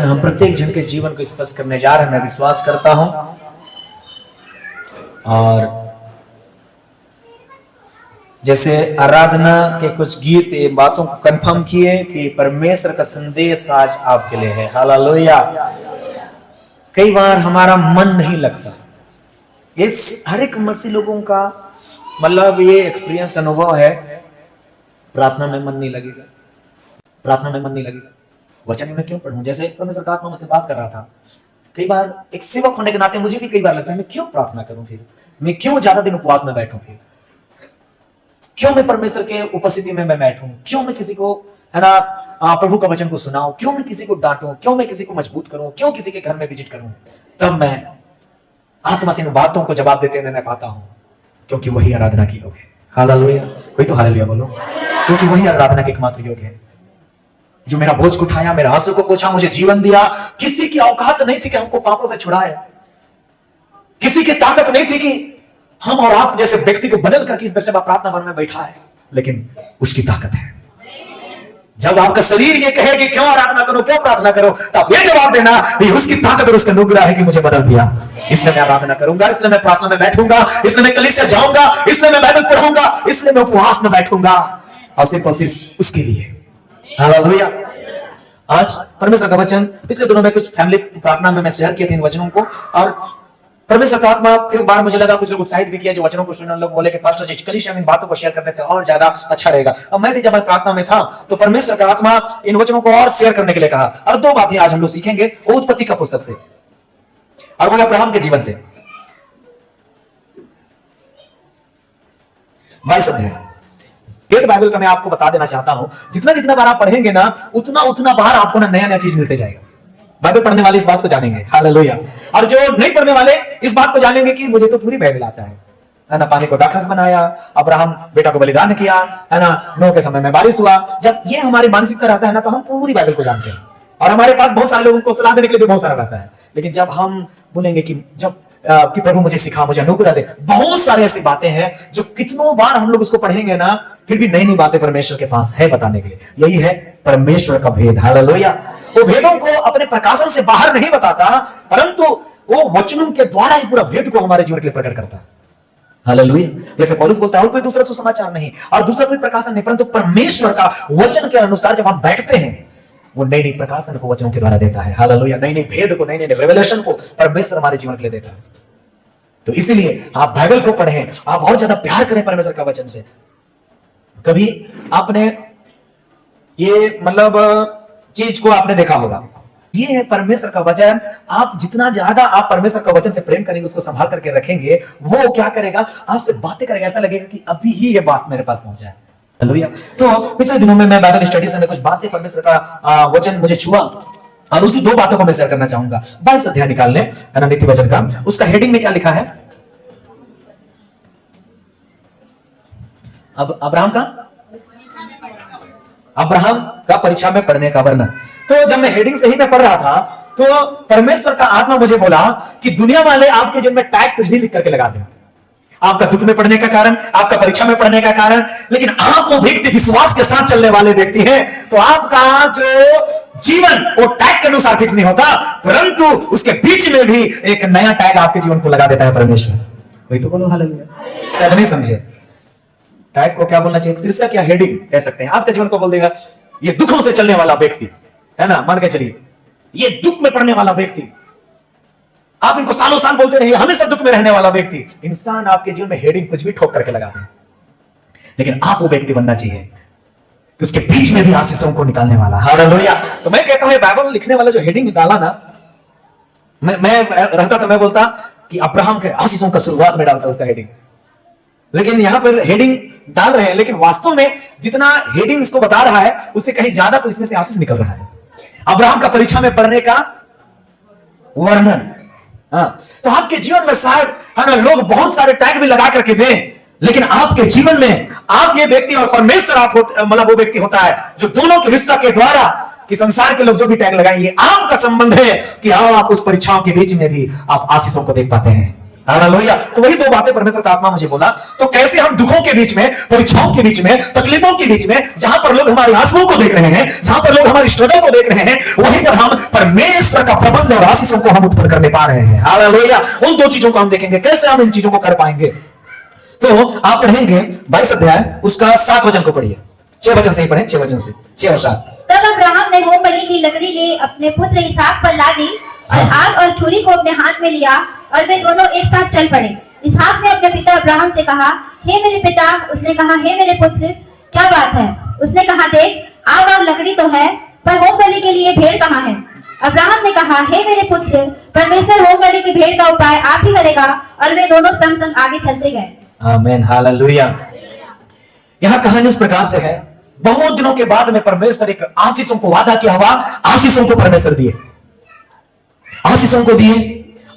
वचन हम प्रत्येक जन के जीवन को स्पर्श करने जा रहे हैं, मैं विश्वास करता हूं। और जैसे आराधना के कुछ गीत इन बातों को कंफर्म किए कि परमेश्वर का संदेश आज आपके लिए है। हालेलुया। कई बार हमारा मन नहीं लगता, इस हर एक मसीह लोगों का मतलब ये एक्सपीरियंस अनुभव है, प्रार्थना में मन नहीं लगेगा, प्रार्थना में मन नहीं लगेगा, वचन में क्यों पढ़ूं। जैसे परमेश्वर का आत्मा मुझसे बात कर रहा था, कई बार एक सेवक होने के नाते मुझे भी कई बार लगता है मैं क्यों प्रार्थना करूं, फिर मैं क्यों ज्यादा दिन उपवास में बैठूं, फिर क्यों मैं परमेश्वर के उपस्थिति में मैं बैठूं, क्यों मैं किसी को है ना प्रभु का वचन को सुनाऊं, क्यों मैं किसी को डांटूं, क्यों मैं किसी को मजबूत करूं, क्यों किसी के घर में विजिट करूं। तब मैं आत्मा से इन बातों को जवाब देते रहना पाता हूं, क्योंकि वही आराधना की योग है। हालेलुया। कोई तो हालेलुया बोलो। क्योंकि वही आराधना के एकमात्र योग है, जो मेरा बोझ को उठाया, मेरे आंसू को पोंछा, मुझे जीवन दिया। किसी की औकात नहीं थी कि हमको पापों से छुड़ाए, किसी की ताकत नहीं थी कि हम और आप जैसे व्यक्ति को बदल करके इस दर्शा प्रार्थना भवन में बैठा है, लेकिन उसकी ताकत है। जब आपका शरीर ये कहे कि क्यों आराधना करो, क्यों प्रार्थना करो, तो आप ये जवाब देना ये उसकी ताकत और उसका अनुग्रह है कि मुझे बदल दिया, इसलिए मैं आराधना करूंगा, इसलिए मैं प्रार्थना में बैठूंगा, इसलिए मैं कलीसिया जाऊंगा, इसलिए मैं बाइबल पढ़ूंगा, इसलिए मैं उपवास में बैठूंगा, और सिर्फ उसके लिए। हालेलुया। आज परमेश्वर का वचन, पिछले दिनों में कुछ फैमिली प्रार्थना में मैं शेयर किए थे इन वचनों को, और परमेश्वर का आत्मा फिर बार मुझे लगा, कुछ लोग उत्साहित भी किया जो वचनों को सुनने, लोग बोले कि पास्टर जी कलीसिया में इन बातों को शेयर करने से और ज्यादा अच्छा रहेगा। और मैं भी जब प्रार्थना में था तो परमेश्वर का आत्मा इन वचनों को और शेयर करने के लिए कहा। और दो बातें आज हम लोग सीखेंगे वो उत्पत्ति का पुस्तक से और वो अब्राहम के जीवन से। 22 अध्याय एक बाइबल का मैं आपको बता देना चाहता हूं, जितना जितना बार आप पढ़ेंगे ना उतना उतना बार आपको ना नया नया चीज मिलते जाएगा। बाइबल पढ़ने वाले इस बात को जानेंगे। हालेलुया। और जो नहीं पढ़ने वाले इस बात को जानेंगे कि मुझे तो पूरी बाइबल आता है ना। पानी को दाखरस बनाया, अब्राहम बेटा को बलिदान किया, है ना, नोह के समय में बारिश हुआ। जब ये हमारी मानसिकता रहता है ना तो हम पूरी बाइबल को जानते हैं, और हमारे पास बहुत सारे लोगों को सलाह देने के लिए भी बहुत सारा रहता है। लेकिन जब हम बोलेंगे कि कि प्रभु मुझे सिखा, मुझे अनुग्रह दे, बहुत सारी ऐसी बातें हैं जो कितनों बार हम लोग उसको पढ़ेंगे ना फिर भी नई नई बातें परमेश्वर के पास है बताने के लिए। यही है परमेश्वर का भेद। हालेलुया। वो भेदों को अपने प्रकाशन से बाहर नहीं बताता, परंतु वो वचनों के द्वारा ही पूरा भेद को हमारे जीवन के लिए प्रकट करता है। हालेलुया। जैसे पौलुस बोलता है और कोई दूसरा सुसमाचार नहीं और दूसरा कोई प्रकाशन नहीं, परंतु परमेश्वर का वचन के अनुसार जब हम बैठते हैं वो नई नई प्रकाशन को वचनों के द्वारा देता है। हालेलुया। नई नई भेद को, नई नई रेवलेशन को परमेश्वर हमारे जीवन के लिए देता है। तो इसीलिए आप बाइबल को पढ़ें, आप और ज्यादा प्यार करें परमेश्वर का वचन से। कभी आपने ये मतलब चीज को आपने देखा होगा, ये है परमेश्वर का वचन। आप जितना ज्यादा आप परमेश्वर का वचन से प्रेम करेंगे, उसको संभाल करके रखेंगे, वो क्या करेगा, आपसे बातें करेगा। ऐसा लगेगा कि अभी ही ये बात मेरे पास पहुंचा है। हालेलुया। तो पिछले दिनों में मैं बाइबल स्टडी से कुछ बातें परमेश्वर का वचन मुझे छुआ, और उसी दो बातों को मैं शेयर करना चाहूंगा। 22 अध्याय निकाल लें, है ना, नीति वचन का। उसका हेडिंग में क्या लिखा है? अब अब्राहम का परीक्षा में पढ़ने का वर्णन। तो जब मैं हेडिंग से ही मैं पढ़ रहा था तो परमेश्वर का आत्मा मुझे बोला कि दुनिया वाले आपके जीवन में टैग कुछ भी लिख करके लगा दें, आपका दुख में पढ़ने का कारण, आपका परीक्षा में पढ़ने का कारण, लेकिन आप वो व्यक्ति विश्वास के साथ चलने वाले व्यक्ति हैं, तो आपका जो जीवन वो टैग के अनुसार फिक्स नहीं होता, परंतु उसके बीच में भी एक नया टैग आपके जीवन को लगा देता है परमेश्वर। कोई तो बोलो हालेलुया। शायद नहीं समझे टैग को क्या बोलना चाहिए, शीर्षक या हेडिंग कह सकते हैं। आपके जीवन को बोल देगा ये दुखों से चलने वाला व्यक्ति, है ना, मान के चलिए ये दुख में पड़ने वाला व्यक्ति, आप इनको सालों साल बोलते रहिए हमेशा दुख में रहने वाला व्यक्ति। इंसान आपके जीवन में हेडिंग कुछ भी ठोक करके लगा दे, लेकिन आप वो व्यक्ति बनना चाहिए तो उसके बीच में भी आशीषों को निकालने वाला। हालेलुया। तो मैं कहता हूं बाइबल लिखने वाला जो हेडिंग डाला ना, मैं रहता तो मैं बोलता कि अब्राहम के आशीषों का शुरुआत में डालता उसका हेडिंग, लेकिन यहां पर हेडिंग डाल रहे हैं, लेकिन वास्तव में जितना हेडिंग इसको बता रहा है उससे कहीं ज्यादा तो इसमें से आशीष निकल रहा है। अब्राहम का परीक्षा में पढ़ने का वर्णन। तो आपके जीवन में शायद, है ना, लोग बहुत सारे टैग भी लगा करके दें, लेकिन आपके जीवन में आप ये व्यक्ति और परमेश्वर आप मतलब वो व्यक्ति होता है जो दोनों के रिश्ता के द्वारा कि संसार के लोग जो भी टैग लगाएंगे आपका संबंध है कि हाँ आप उस परीक्षाओं के बीच में भी आप आशीषों को देख पाते हैं। हालेलुया। तो वही दो बातें परमेश्वर का आत्मा मुझे बोला। तो कैसे हम दुखों के बीच में, परीक्षाओं के बीच में, तकलीफों के बीच में, जहां पर लोग हमारी आंसुओं को देख रहे हैं, जहां पर लोग हमारी स्ट्रगल को देख रहे हैं, वहीं पर हम परमेश्वर का प्रबंध और आशीषों को हम उत्पन्न करने पा रहे हैं। हालेलुया। उन दो चीजों को हम देखेंगे, कैसे हम इन चीजों को कर पाएंगे। तो आप पढ़ेंगे 22 अध्याय उसका 7 वचन को पढ़िए। 6 वचन से ही पढ़ें, 6 वचन से, 6 और 7। तब अब्राहम ने होम बलि की लकड़ी ले अपने पुत्र इसहाक पर ला दी और आग और छुरी को अपने हाथ में लिया और वे दोनों एक साथ चल पड़े। इसहाक ने अपने पिता अब्राहम से कहा, हे मेरे पिता। उसने कहा, हे मेरे पुत्र, क्या बात है? उसने कहा, देख, आग और लकड़ी तो है, पर होम बलि के लिए भेड़ कहाँ है? अब्राहम ने कहा, हे मेरे पुत्र, परमेश्वर होम बलि की भेड़ का उपाय आप ही करेगा। और वे दोनों संग संग आगे चलते गए। आमीन, हालेलुया। यहां कहानी इस प्रकार से है, बहुत दिनों के बाद में परमेश्वर एक आशीषों को वादा किया हुआ आशीषों को परमेश्वर दिए, आशीषों को दिए।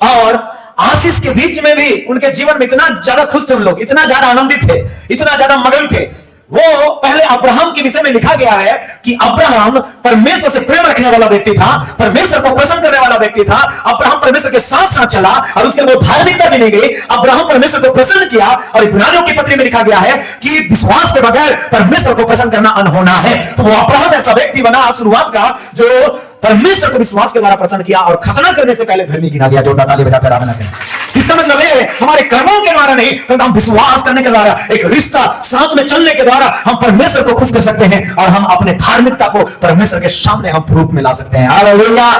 और आशीष के बीच में भी उनके जीवन में इतना ज्यादा खुश थे उन लोग, इतना ज्यादा आनंदित थे, इतना ज्यादा मगन थे। वो पहले अब्राहम के विषय में लिखा गया है कि अब्राहम परमेश्वर से प्रेम रखने वाला व्यक्ति था, परमेश्वर को प्रसन्न करने वाला व्यक्ति था। अब्राहम परमेश्वर के साथ साथ चला और उसके लिए धार्मिकता भी नहीं गई। अब्राहम परमेश्वर को प्रसन्न किया। और इब्रानियों की पत्री में लिखा गया है कि विश्वास के बगैर परमेश्वर को प्रसन्न करना अनहोना है। तो वो अब्राहम ऐसा व्यक्ति बना शुरुआत का जो परमेश्वर को विश्वास के द्वारा प्रसन्न किया और खतना करने से पहले धर्मी गिना गया। जो ताली बजाकर आराधना करें। इसका मतलब है हमारे कर्मों के द्वारा नहीं, तो हम विश्वास करने के द्वारा, एक रिश्ता साथ में चलने के द्वारा हम परमेश्वर को खुश कर सकते हैं और हम अपने धार्मिकता को परमेश्वर के सामने हम प्रूफ में ला सकते हैं। हालेलुया।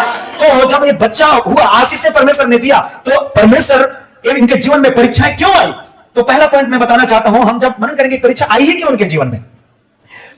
तो जब ये बच्चा हुआ, आशीष से परमेश्वर ने दिया, तो परमेश्वर इनके जीवन में परीक्षाएं क्यों आई? तो पहला पॉइंट मैं बताना चाहता हूं, हम जब मनन करेंगे परीक्षा आई है क्यों उनके जीवन में,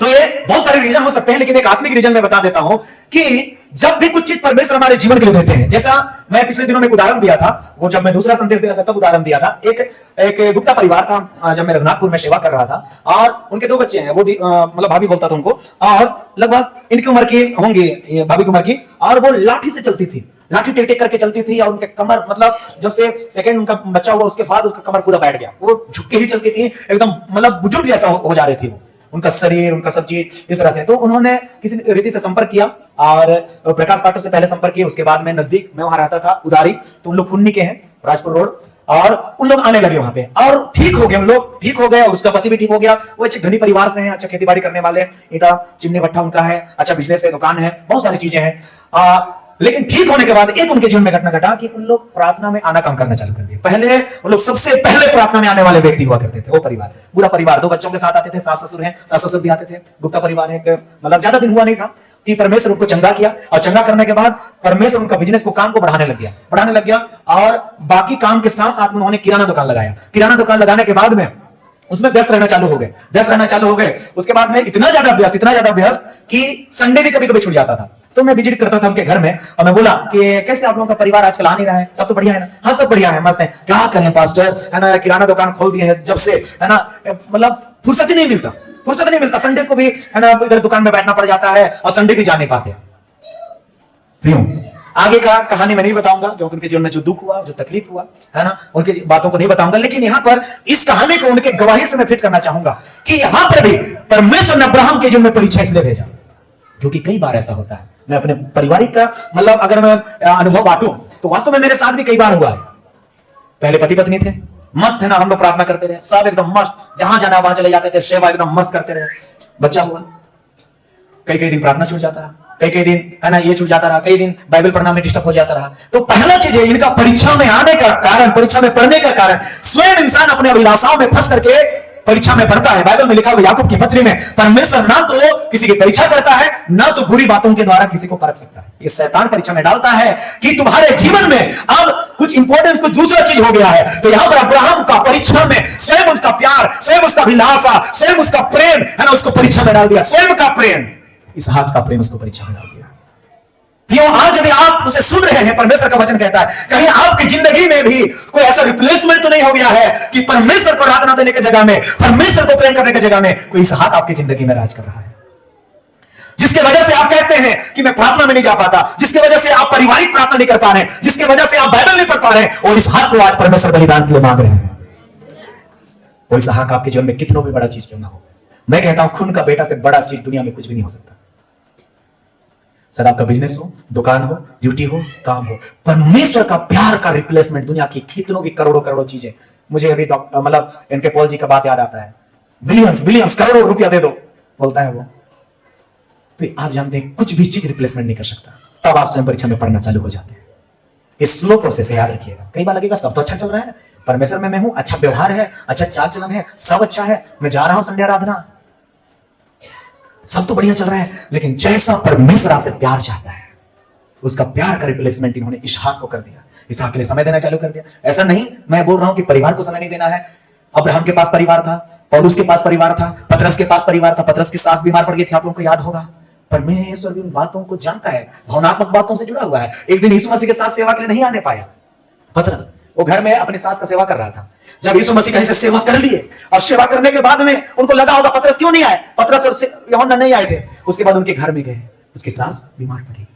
तो ये बहुत सारे रीजन हो सकते हैं, लेकिन एक आत्मिक रीजन मैं बता देता हूं कि जब भी कुछ चीज परमेश्वर हमारे जीवन के लिए देते हैं, जैसा मैं पिछले दिनों में एक उदाहरण दिया था, वो जब मैं दूसरा संदेश दे रहा था तब उदाहरण दिया था। एक गुप्ता परिवार था, जब मैं रघुनाथपुर में सेवा कर रहा था, और उनके 2 बच्चे हैं। वो मतलब भाभी बोलता था उनको, और लगभग इनकी उम्र की होंगी, भाभी की उम्र की, और वो लाठी से चलती थी, लाठी टेक टेक करके चलती थी। और उनके कमर, मतलब जब से सेकंड उनका बच्चा हुआ उसके बाद उसका कमर पूरा बैठ गया। वो झुक के ही चलती थी, एकदम मतलब बुजुर्ग जैसा हो जा रही थी वो, उनका शरीर, उनका सब चीज इस तरह से। तो उन्होंने किसी रीति से संपर्क किया और प्रकाश पाठक से पहले संपर्क किया। उसके बाद में नजदीक मैं वहां रहता था उदारी, तो उन लोग पुन्नी के हैं, राजपुर रोड, और उन लोग आने लगे वहां पे और ठीक हो गए। उन लोग ठीक हो गए और उसका पति भी ठीक हो गया। वो अच्छे धनी परिवार से हैं, अच्छा खेती बाड़ी करने वाले, ईटा चिमनी भट्ठा उनका है, अच्छा बिजनेस है, दुकान है, बहुत सारी चीजें हैं। लेकिन ठीक होने के बाद एक उनके जीवन में घटना घटा कि उन लोग प्रार्थना में आना कम करना चालू कर दिए। पहले उन लोग सबसे पहले प्रार्थना में आने वाले व्यक्ति हुआ करते थे। वो परिवार, पूरा परिवार, 2 बच्चों के साथ आते थे, सास ससुर हैं, सास ससुर भी आते थे। गुप्ता परिवार है, मतलब ज्यादा दिन हुआ नहीं था कि परमेश्वर उनको चंगा किया, और चंगा करने के बाद परमेश्वर उनका बिजनेस को, काम को बढ़ाने लग गया। और बाकी काम के साथ साथ में उन्होंने किराना दुकान लगाया। किराना दुकान लगाने के बाद में उसमें व्यस्त रहना चालू हो गए। उसके बाद में इतना ज्यादा व्यस्त कि संडे भी कभी कभी छूट जाता था। तो मैं विजिट करता था उनके घर में और मैं बोला कि कैसे आप लोगों का परिवार आजकल आ नहीं रहा है, सब तो बढ़िया है ना? हाँ सब बढ़िया है, मस्त है। क्या करें पास्टर, है ना, किराना दुकान खोल दिए है जब से, है ना, मतलब फुर्सत ही नहीं मिलता। संडे को भी, है ना, इधर दुकान में बैठना पड़ जाता है और संडे भी जा नहीं पाते। आगे का कहानी मैं नहीं बताऊंगा, क्योंकि उनके जीवन में जो दुख हुआ, जो तकलीफ हुआ, है ना, उनकी बातों को नहीं बताऊंगा। लेकिन यहाँ पर इस कहानी को उनके गवाही से मैं फिट करना चाहूंगा कि यहाँ पर भी परमेश्वर ने अब्राहम के जीवन में परीक्षा इसलिए भेजा, क्योंकि कई बार ऐसा होता है। मैं अपने पारिवारिक का, मतलब अगर मैं अनुभव बांटूं तो वास्तव में मेरे साथ भी कई बार हुआ है। पहले पति पत्नी थे, मस्त है ना, हम लोग प्रार्थना करते रहे, सब एकदम मस्त, जहां जाना वहां चले जाते थे, सेवा एकदम मस्त करते रहे। बच्चा हुआ, कई दिन प्रार्थना छूट जाता रहा, कई दिन, है ना, ये छूट जाता रहा, कई दिन बाइबल पढ़ना में डिस्टर्ब हो जाता रहा। तो पहला चीज है, इनका परीक्षा में आने का कारण, परीक्षा में पढ़ने का कारण, स्वयं इंसान अपने अभिलाषाओं में फंस करके परीक्षा में पढ़ता है। बाइबल में लिखा हुआ याकूब की पत्री में, परमेश्वर ना तो किसी की परीक्षा करता है, ना तो बुरी बातों के द्वारा किसी को परख सकता है। ये शैतान परीक्षा में डालता है कि तुम्हारे जीवन में अब कुछ इंपॉर्टेंस, कुछ दूसरा चीज हो गया है। तो यहां पर अब्राहम का परीक्षा में स्वयं उसका प्यार, स्वयं उसका अभिलाषा, स्वयं उसका प्रेम, है ना, उसको परीक्षा में डाल दिया। स्वयं का प्रेम, इसहाक का प्रेम उसको परीक्षा में डाल दिया। आज यदि आप उसे सुन रहे हैं, परमेश्वर का वचन कहता है, कहीं आपकी जिंदगी में भी कोई ऐसा रिप्लेसमेंट तो नहीं हो गया है कि परमेश्वर को आराधना देने की जगह में, परमेश्वर को प्रेम करने की जगह में कोई इसहाक आपकी जिंदगी में राज कर रहा है, जिसके वजह से आप कहते हैं कि मैं प्रार्थना में नहीं जा पाता, जिसके वजह से आप पारिवारिक प्रार्थना नहीं कर पा रहे, जिसके वजह से आप बाइबल नहीं पढ़ पा रहे, और इसहाक को आज परमेश्वर बलिदान के लिए मांग रहे हैं। और इसहाक आपके जीवन में कितना भी बड़ा चीज क्यों ना हो, मैं कहता हूं खून का बेटा से बड़ा चीज दुनिया में कुछ भी नहीं हो सकता। सर आपका बिजनेस हो, दुकान हो, ड्यूटी हो, काम हो, परमेश्वर का प्यार का रिप्लेसमेंट दुनिया की कितनों की करोड़ों करोड़ों चीजें। मुझे अभी डॉक्टर मतलब इनके पॉल जी का बात याद आता है, बिलियंस बिलियंस करोड़ों रुपया दे दो बोलता है वो। तो आप जानते हैं कुछ भी चीज रिप्लेसमेंट नहीं कर सकता। तब आप स्वयं परीक्षा में पढ़ना चालू हो जाते हैं। ये स्लो प्रोसेस है, याद रखिएगा। कई बार लगेगा सब तो अच्छा चल रहा है, परमेश्वर में मैं हूं, अच्छा व्यवहार है, अच्छा चाल चलन है, सब अच्छा है, मैं जा रहा हूं संडे आराधना, सब तो बढ़िया चल रहा है, लेकिन जैसा परमेश्वर आपसे प्यार चाहता है उसका प्यार का रिप्लेसमेंट इन्होंने इसहाक को कर दिया। इसहाक के लिए समय देना चालू कर दिया। ऐसा नहीं मैं बोल रहा हूं कि परिवार को समय नहीं देना है। अब्राहम के पास परिवार था, पौलुस के पास परिवार था, पतरस के पास परिवार था। पतरस की सास बीमार पड़ गई थी, आप लोगों को याद होगा। परमेश्वर भी उन बातों को जानता है, भावनात्मक बातों से जुड़ा हुआ है। एक दिन यीशु मसीह के साथ सेवा के लिए नहीं आने पाया पतरस, वो घर में अपनी सास का सेवा कर रहा था। जब यीशु मसीह कहीं से सेवा कर लिए और सेवा करने के बाद में उनको लगा होगा पतरस क्यों नहीं आए, पतरस और यूहन्ना नहीं आए थे। उसके बाद उनके घर में गए, उसकी सास बीमार पड़ी।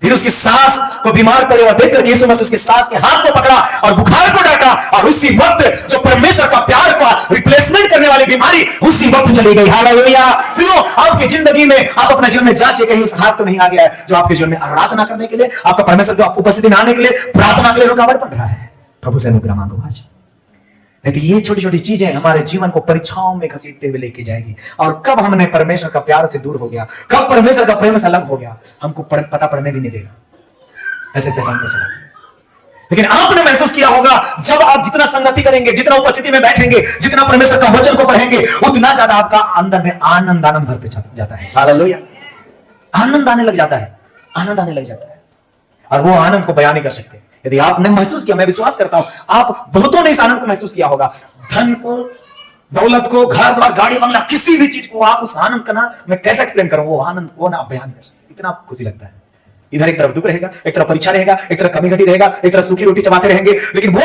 फिर उसकी सास को बीमार पड़े और देख करके यीशु मसीह उसकी सास के हाथ को पकड़ा और बुखार को डांटा, और उसी वक्त जो परमेश्वर का प्यार का रिप्लेसमेंट करने वाली बीमारी उसी वक्त चली गई। हालेलुया। फिर आपकी जिंदगी में आप अपने जीवन में जांचिए कहीं हाथ तो नहीं आ गया है जो आपके जीवन में आराधना करने के लिए, आपका परमेश्वर की उपस्थिति में आने के लिए, प्रार्थना के लिए रुकावट बन रहा है। प्रभु से अनुग्रह मांगो आज, नहीं तो ये छोटी छोटी चीजें हमारे जीवन को परीक्षाओं में घसीटते हुए लेके जाएगी। और कब हमने परमेश्वर का प्यार से दूर हो गया, कब परमेश्वर का प्रेम से अलग हो गया, हमको पता पड़ने भी नहीं देगा। ऐसे से हम चला गया। लेकिन आपने महसूस किया होगा जब आप जितना संगति करेंगे, जितना उपस्थिति में बैठेंगे, जितना परमेश्वर का वचन को पढ़ेंगे, उतना ज्यादा आपका अंदर में आनंद भरते जाता है। हालेलुया। आनंद आने लग जाता है, आनंद आने लग जाता है, और वो आनंद को बयान नहीं कर सकते। यदि आपने महसूस किया, मैं विश्वास करता हूं आप बहुतों ने इस आनंद को महसूस किया होगा। धन को, दौलत को, घर द्वार, गाड़ी बंगला, किसी भी चीज को आप उस आनंद का ना मैं कैसे एक्सप्लेन करूं, वो आनंद को ना बयान नहीं कर सकते। इतना खुशी लगता है। इधर एक तरफ दुख रहेगा, एक तरफ परीक्षा रहेगा, एक तरफ कमी घटी रहेगा, एक तरफ सूखी रोटी चबाते रहेंगे, लेकिन वो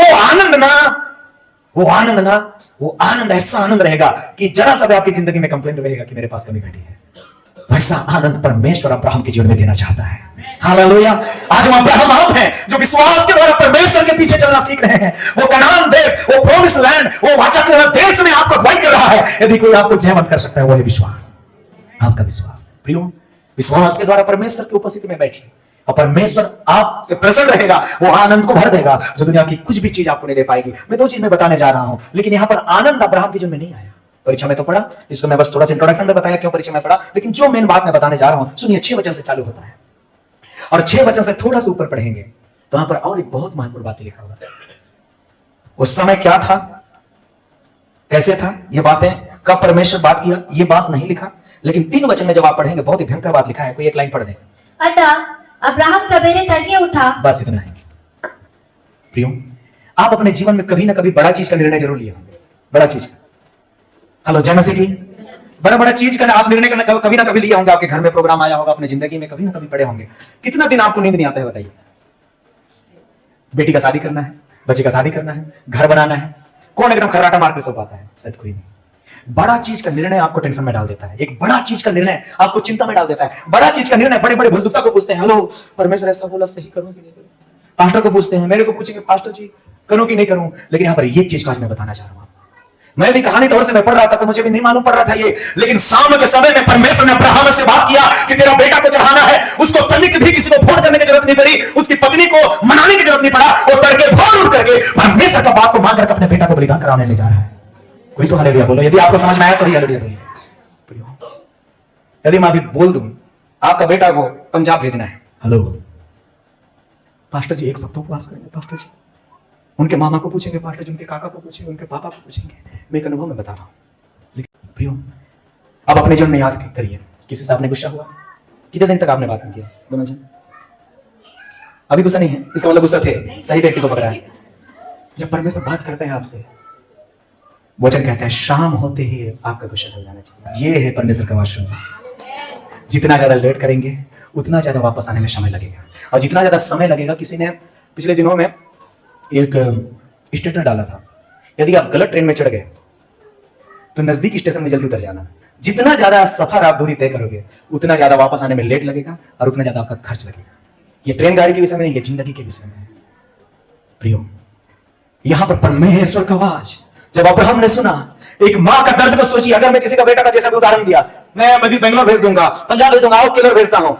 आनंद ऐसा आनंद रहेगा कि जरा सा भी आपकी जिंदगी में कंप्लेंट रहेगा कि मेरे पास कमी घटी है, वैसा आनंद परमेश्वर अब्राहम के जीवन में देना चाहता है। हालेलुया। आज हम अब्राहम आप हैं जो विश्वास के द्वारा परमेश्वर के पीछे चलना सीख रहे हैं। वो कनान देश, वो प्रोमिस लैंड, वो वाचा के देश में आपको अगुवाई कर रहा है। यदि कोई आपको जयवंत कर सकता है वो है विश्वास, आपका विश्वास। प्रियो, विश्वास के द्वारा परमेश्वर की उपस्थिति में बैठिए और परमेश्वर आपसे प्रसन्न रहेगा, वो आनंद को भर देगा जो दुनिया की कुछ भी चीज आपको नहीं दे पाएगी। मैं दो चीज में बताने जा रहा हूं, लेकिन यहां पर आनंद अब्राहम के जीवन में नहीं आया। परीक्षा में तो पढ़ा, इसको मैं बस थोड़ा सा इंट्रोडक्शन में बताया क्यों परीक्षा में पढ़ा, लेकिन जो मेन बात मैं बताने जा रहा हूं सुनिए। 6 वचन से चालू होता है और 6 वचन से थोड़ा सा ऊपर पढ़ेंगे तो वहां पर और एक बहुत महत्वपूर्ण बात लिखा हुआ है। उस समय क्या था, कैसे था, ये बातें कब परमेश्वर बात किया, ये बात नहीं लिखा, लेकिन 3 वचन में जब आप पढ़ेंगे बहुत ही भयंकर बात लिखा है। कोई एक लाइन पढ़ दें। अतः अब्राहम सवेरे तड़के उठा। बस इतना है। प्रियो, आप अपने जीवन में कभी ना कभी बड़ा चीज का निर्णय जरूर लिए होंगे। बड़ा चीज का, हेलो जय मसीह की, बड़ा चीज का आप निर्णय कभी ना कभी लिए होंगे। आपके घर में प्रोग्राम आया होगा, अपने जिंदगी में कभी ना कभी पड़े होंगे। कितना दिन आपको नींद नहीं आता है बताइए। बेटी का शादी करना है, बच्चे का शादी करना है, घर बनाना है, कौन एकदम खर्राटा मार के सो पाता है? शायद कोई नहीं। बड़ा चीज का निर्णय आपको टेंशन में डाल देता है। एक बड़ा चीज का निर्णय आपको चिंता में डाल देता है। बड़ा चीज का निर्णय बड़े बड़े भुजदुक्ता को पूछते हैं, हेलो परमेश्वर ऐसा बोला, सही करूं कि नहीं करूं? पास्टर को पूछते हैं, मेरे को पूछेंगे पास्टर जी करूं कि नहीं करूं? लेकिन यहां पर ये चीज का आज मैं बताना चाह रहा हूं। मैं भी कहानी दौर से मैं पढ़ रहा था तो मुझे भी नहीं मालूम पड़ रहा था ये, लेकिन शाम के समय में परमेश्वर ने अब्राहम से बात किया कि तेरा बेटा को चढ़ाना है। उसको तनिक भी किसी को फोन करने की जरूरत नहीं पड़ी, उसकी पत्नी को मनाने की जरूरत नहीं पड़ा। वो तड़के भोर उठ करके परमेश्वर का बात को मान करके अपने बेटा को बलिदान कराने ले जा रहा है। कोई तो हालेलुया बोलो। यदि आपको समझ में आया तो ही हालेलुया बोलिए। यदि मैं अभी बोल दूं आपका बेटा को पंजाब भेजना है, हेलो पास्टर जी 1 सप्ताह उपवास करेंगे, पास्टर जी उनके मामा को पूछेंगे, पास्टर जी उनके काका को पूछेंगे, उनके पापा को पूछेंगे। मैं एक अनुभव में बता रहा हूं। लेकिन प्रियो, अब अपने जीवन में याद करिए, किसी से आपने गुस्सा हुआ? कितने दिन तक आपने बात नहीं किया दोनों जन? अभी गुस्सा नहीं है, इसका मतलब गुस्सा थे, सही व्यक्ति को पकड़ा है। जब परमेश्वर बात करता है आपसे, वचन कहता है शाम होते ही आपका गुस्सा ढल जाना चाहिए। ये है परमेश्वर का वाच सुनना। जितना ज्यादा लेट करेंगे उतना ज्यादा वापस आने में समय लगेगा, और जितना ज्यादा समय लगेगा, किसी ने पिछले दिनों में एक स्टेटस डाला था, यदि आप गलत ट्रेन में चढ़ गए तो नजदीक स्टेशन में जल्दी उतर जाना। जितना ज्यादा सफर आप दूरी तय करोगे उतना ज्यादा वापस आने में लेट लगेगा और उतना ज्यादा आपका खर्च लगेगा। ये ट्रेन गाड़ी के विषय में नहीं, ये जिंदगी के विषय में है। प्रियो, यहां पर परमेश्वर का आवाज जब अब्राहम ने सुना, एक माँ का दर्द को सोचिए, अगर मैं किसी का बेटा का जैसा भी उदाहरण दिया, मैं भी बेंगलोर भेज दूंगा, पंजाब भेज दूंगा, और किलर भेजता हूं,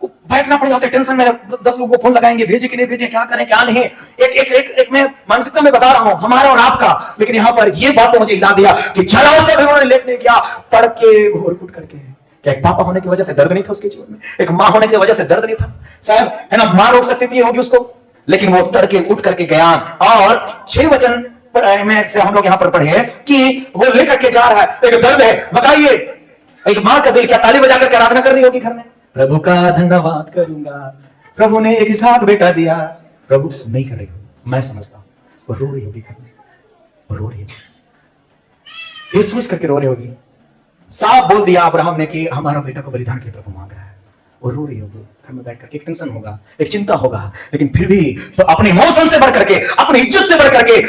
बैठना पड़ जाता है टेंशन में, 10 लोगों को फोन लगाएंगे, भेजे कि नहीं भेजे, क्या करें क्या नहीं। एक मैं मानसिकता में बता रहा हूं हमारा और आपका, लेकिन यहां पर ये बात मुझे हिला दिया कि चलो से भी उन्होंने लेट नहीं किया, तड़के भोर उठ करके। क्या एक पापा होने की वजह से दर्द नहीं था उसके जीवन में? एक माँ होने की वजह से दर्द नहीं था? शायद है ना, माँ रोक सकती थी होगी उसको, लेकिन वो तड़के उठ करके गया। और 6 वचन में से हम लोग यहां पर पढ़े कि वो लेकर के जा रहा है, एक दर्द है। बताइए, एक माँ का दिल क्या ताली बजा करके आराधना कर रही होगी घर में? प्रभु का धन्यवाद करूंगा, प्रभु ने एक इसहाक बेटा दिया। प्रभु नहीं कर रही हो, मैं समझता हूं वो रो रही होगी घर में, वो रो रही होगी, ये सोच करके रो रही होगी। साफ बोल दिया अब्राहम ने कि हमारा बेटा को बलिदान के लिए प्रभु मांग रहा है। वो रो रही होगी घर में बैठ करके, एक टेंशन होगा, एक चिंता होगा, लेकिन फिर भी तो अपने इमोशन से बढ़ करके, अपनी इज्जत से बढ़ करके,